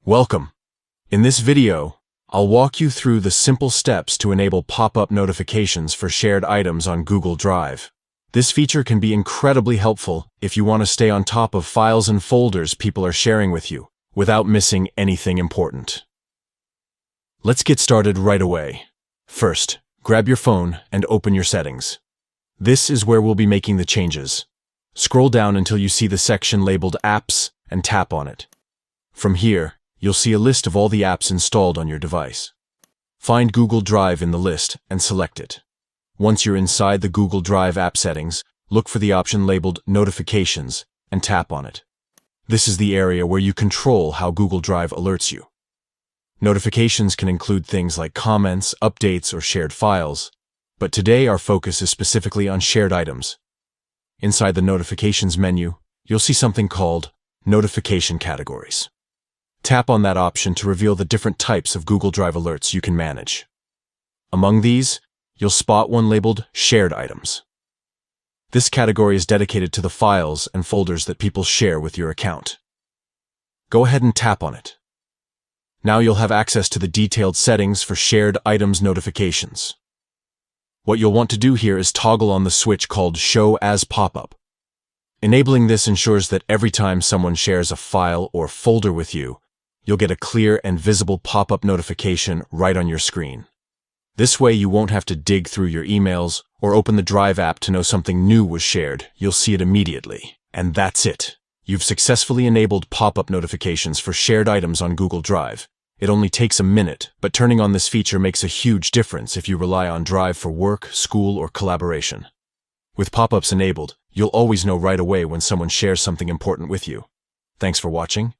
Welcome. In this video, I'll walk you through the simple steps to enable pop-up notifications for shared items on Google Drive. This feature can be incredibly helpful if you want to stay on top of files and folders people are sharing with you, without missing anything important. Let's get started right away. First, grab your phone and open your settings. This is where we'll be making the changes. Scroll down until you see the section labeled Apps and tap on it. From here, you'll see a list of all the apps installed on your device. Find Google Drive in the list and select it. Once you're inside the Google Drive app settings, look for the option labeled Notifications and tap on it. This is the area where you control how Google Drive alerts you. Notifications can include things like comments, updates, or shared files, but today our focus is specifically on shared items. Inside the Notifications menu, you'll see something called Notification Categories. Tap on that option to reveal the different types of Google Drive alerts you can manage. Among these, you'll spot one labeled Shared Items. This category is dedicated to the files and folders that people share with your account. Go ahead and tap on it. Now you'll have access to the detailed settings for Shared Items notifications. What you'll want to do here is toggle on the switch called Show as Pop-up. Enabling this ensures that every time someone shares a file or folder with you, you'll get a clear and visible pop-up notification right on your screen. This way you won't have to dig through your emails or open the Drive app to know something new was shared. You'll see it immediately. And that's it. You've successfully enabled pop-up notifications for shared items on Google Drive. It only takes a minute, but turning on this feature makes a huge difference if you rely on Drive for work, school, or collaboration. With pop-ups enabled, you'll always know right away when someone shares something important with you. Thanks for watching.